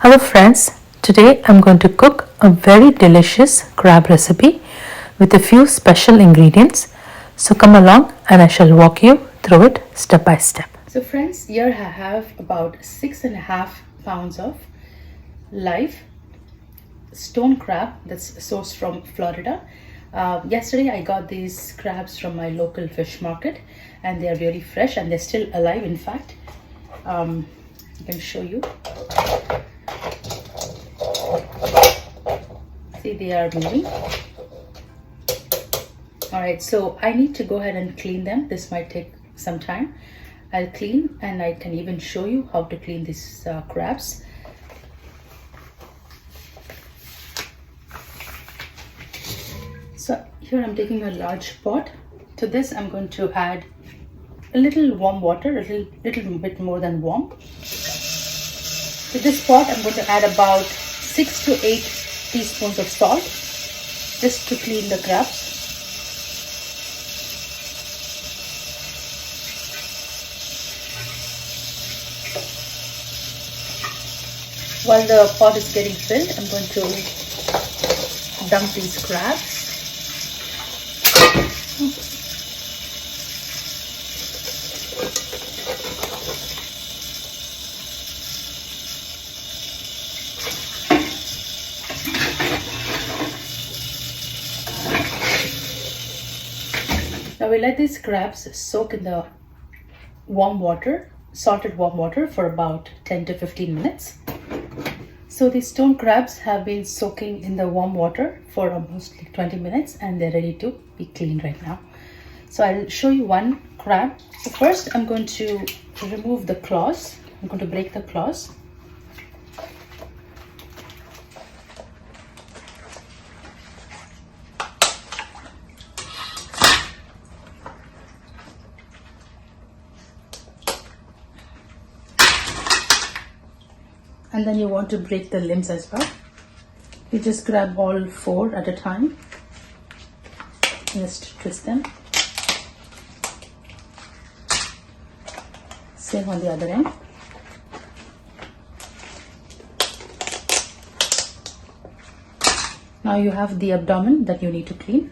Hello friends, today I'm going to cook a very delicious crab recipe with a few special ingredients. So come along and I shall walk you through it step by step. So friends, here I have about 6.5 pounds of live stone crab that's sourced from Florida. Yesterday I got these crabs from my local fish market and they are really fresh and they're still alive. In fact, I can show you. See, they are moving. All right, so I need to go ahead and clean them. This might take some time. I'll clean and I can even show you how to clean these crabs. So here I'm taking a large pot. To this I'm going to add a little warm water, a little bit more than warm. To this pot I'm going to add about 6 to 8 teaspoons of salt just to clean the crabs. While the pot is getting filled, I'm going to dump these crabs. Now we let these crabs soak in the warm water, salted warm water, for about 10 to 15 minutes. So these stone crabs have been soaking in the warm water for almost 20 minutes and they're ready to be cleaned right now. So I'll show you one crab. So first I'm going to remove the claws. I'm going to break the claws. And then you want to break the limbs as well. You just grab all 4 at a time. Just twist them. Same on the other end. Now you have the abdomen that you need to clean.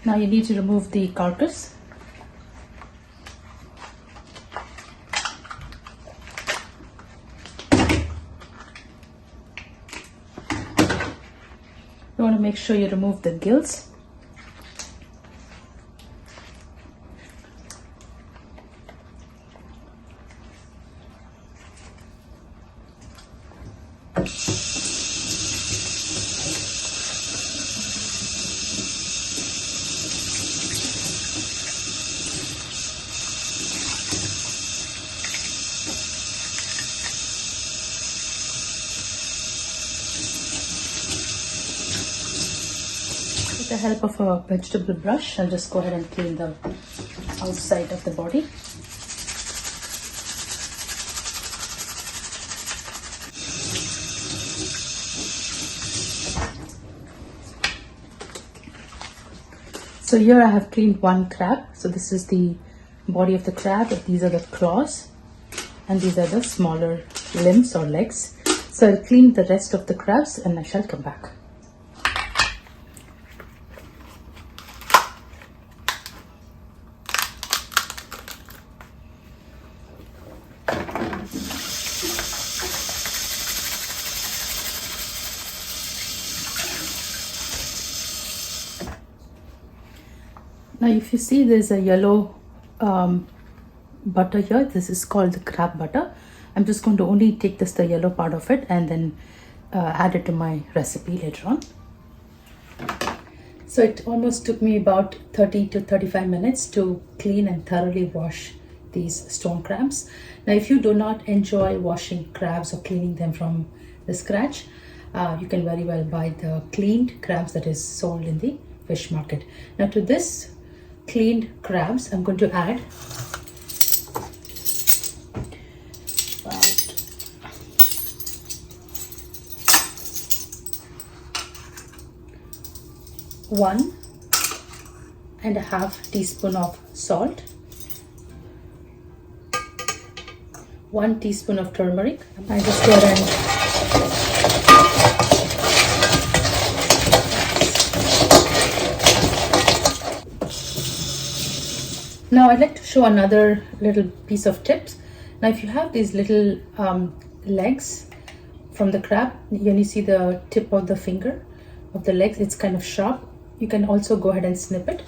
Now you need to remove the carcass. You want to make sure you remove the gills. With the help of a vegetable brush, I'll just go ahead and clean the outside of the body. So here I have cleaned one crab. So this is the body of the crab. These are the claws and these are the smaller limbs or legs. So I'll clean the rest of the crabs and I shall come back. Now if you see there's a yellow butter here, this is called the crab butter. I'm just going to only take the yellow part of it and then add it to my recipe later on. So it almost took me about 30 to 35 minutes to clean and thoroughly wash these stone crabs. Now if you do not enjoy washing crabs or cleaning them from the scratch, you can very well buy the cleaned crabs that is sold in the fish market. Now to this cleaned crabs, I'm going to add about 1 and a half teaspoon of salt, 1 teaspoon of turmeric. I just go ahead and now I'd like to show another little piece of tips. Now if you have these little legs from the crab, you see the tip of the finger of the legs, it's kind of sharp. You can also go ahead and snip it.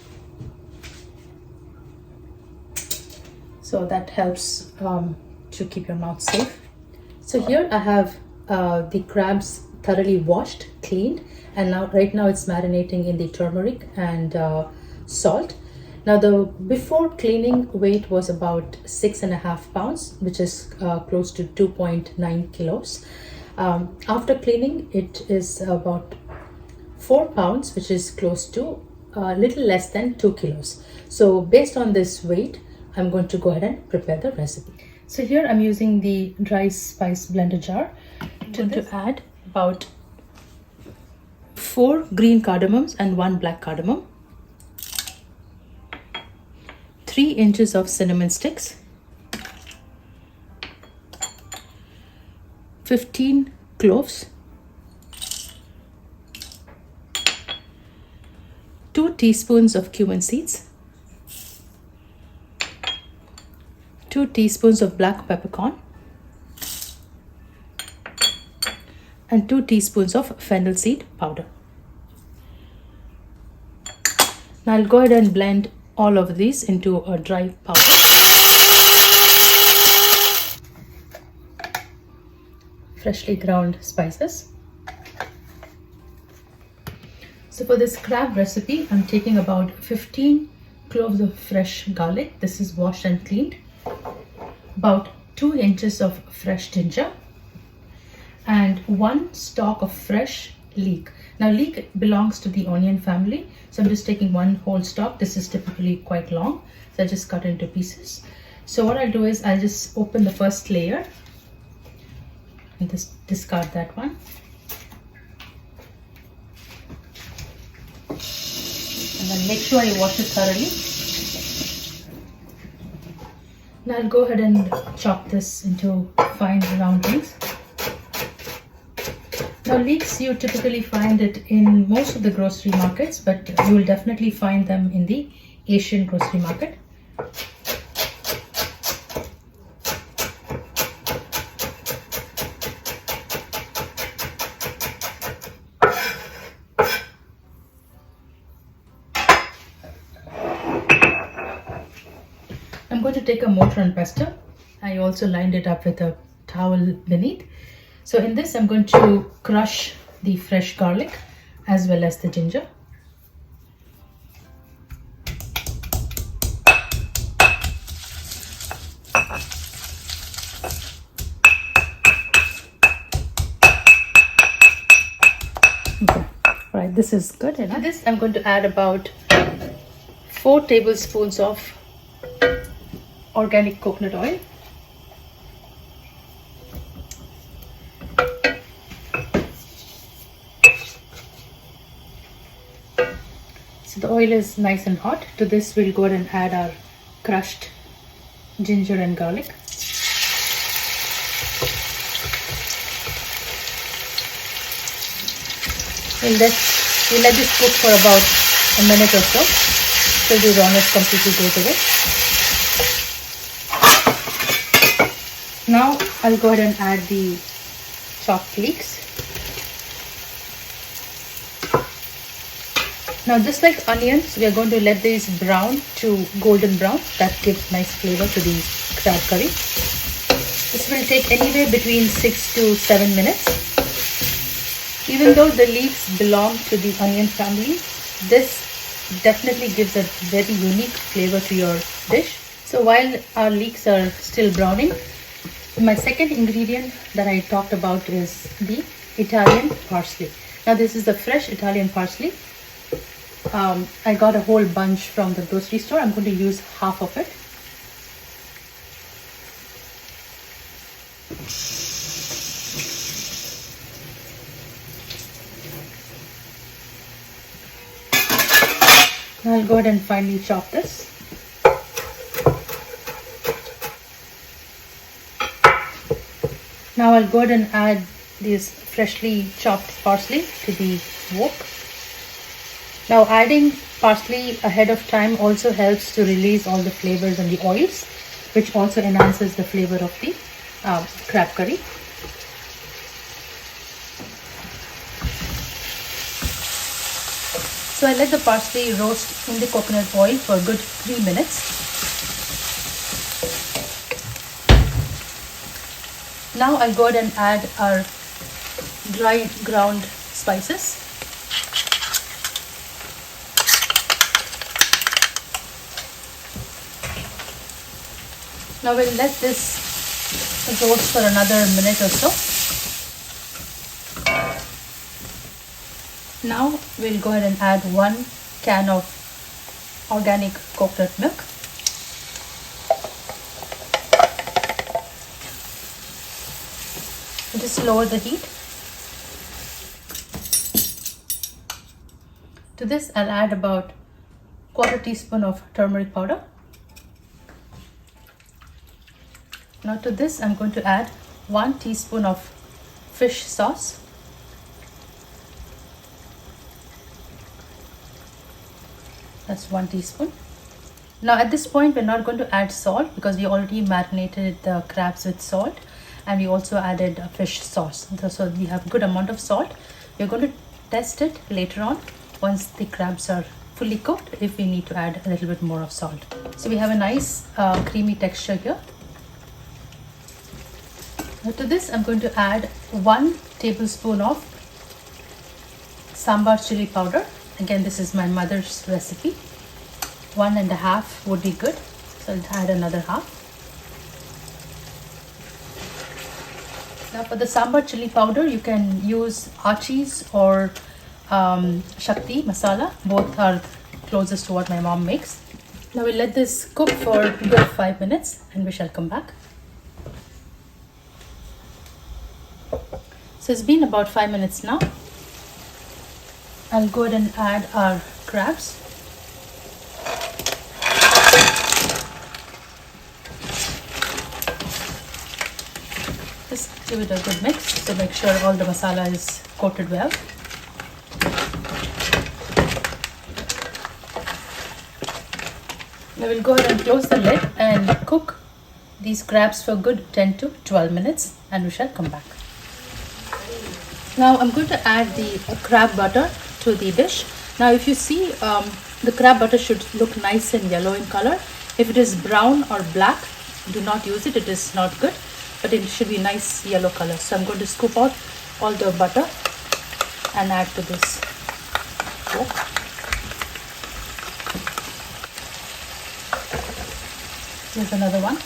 So that helps to keep your mouth safe. So here I have the crabs thoroughly washed, cleaned, and right now it's marinating in the turmeric and salt. Now the before cleaning weight was about 6.5 pounds, which is close to 2.9 kilos. After cleaning, it is about 4 pounds, which is close to a little less than 2 kilos. So based on this weight, I'm going to go ahead and prepare the recipe. So here I'm using the dry spice blender jar to add about 4 green cardamoms and 1 black cardamom, 3 inches of cinnamon sticks, 15 cloves, 2 teaspoons of cumin seeds, 2 teaspoons of black peppercorn, and 2 teaspoons of fennel seed powder. Now I'll go ahead and blend all of these into a dry powder. Freshly ground spices. So for this crab recipe, I'm taking about 15 cloves of fresh garlic. This is washed and cleaned. About 2 inches of fresh ginger and 1 stalk of fresh leek. Now leek belongs to the onion family, so I'm just taking 1 whole stalk. This is typically quite long, so I just cut it into pieces. So what I'll do is I'll just open the first layer and discard that one. And then make sure I wash it thoroughly. Now I'll go ahead and chop this into fine roundings. Now leeks, you typically find it in most of the grocery markets, but you will definitely find them in the Asian grocery market. I'm going to take a mortar and pestle. I also lined it up with a towel beneath. So in this, I'm going to crush the fresh garlic as well as the ginger. Okay. All right, this is good enough. To this, I'm going to add about 4 tablespoons of organic coconut oil. So the oil is nice and hot. To this, we'll go ahead and add our crushed ginger and garlic. We'll let this cook for about a minute or so till the rawness completely goes away. Now I'll go ahead and add the chopped leeks. Now just like onions, we are going to let these brown to golden brown. That gives nice flavor to the crab curry. This will take anywhere between 6 to 7 minutes. Even though the leeks belong to the onion family, this definitely gives a very unique flavor to your dish. So while our leeks are still browning, my second ingredient that I talked about is the Italian parsley. Now this is the fresh Italian parsley. I got a whole bunch from the grocery store. I'm going to use half of it. Now I'll go ahead and finely chop this. Now I'll go ahead and add this freshly chopped parsley to the wok. Now adding parsley ahead of time also helps to release all the flavors and the oils, which also enhances the flavor of the crab curry. So I let the parsley roast in the coconut oil for a good 3 minutes. Now I'll go ahead and add our dry ground spices. Now we'll let this roast for another minute or so. Now we'll go ahead and add 1 can of organic coconut milk. Just lower the heat. To this I'll add about 1/4 teaspoon of turmeric powder. Now to this I'm going to add 1 teaspoon of fish sauce. That's 1 teaspoon. Now at this point we're not going to add salt because we already marinated the crabs with salt, and we also added a fish sauce. So we have a good amount of salt. We're going to test it later on once the crabs are fully cooked if we need to add a little bit more of salt. So we have a nice creamy texture here. Now to this I'm going to add 1 tablespoon of sambar chili powder. Again, this is my mother's recipe. 1.5 would be good. So I'll add another half. Now for the sambar chili powder, you can use Archie's or Shakti masala. Both are closest to what my mom makes. Now we'll let this cook for a good 5 minutes and we shall come back. So it's been about 5 minutes now. I'll go ahead and add our crabs. Just give it a good mix, so make sure all the masala is coated well. Now we'll go ahead and close the lid and cook these crabs for a good 10 to 12 minutes and we shall come back. Now I'm going to add the crab butter to the dish. Now if you see, the crab butter should look nice and yellow in color. If it is brown or black, do not use it. It is not good, but it should be nice yellow color. So I'm going to scoop out all the butter and add to this wok. Here's another one.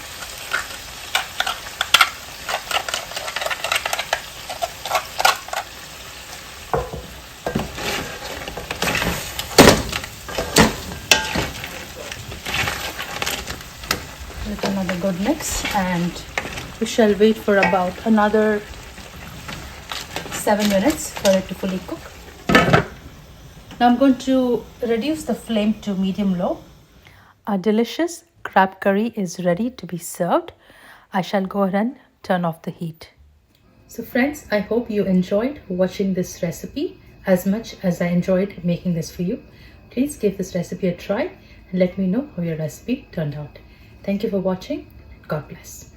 With another good mix, and we shall wait for about another 7 minutes for it to fully cook. Now I'm going to reduce the flame to medium-low. Our delicious crab curry is ready to be served. I shall go ahead and turn off the heat. So friends, I hope you enjoyed watching this recipe as much as I enjoyed making this for you. Please give this recipe a try and let me know how your recipe turned out. Thank you for watching. God bless.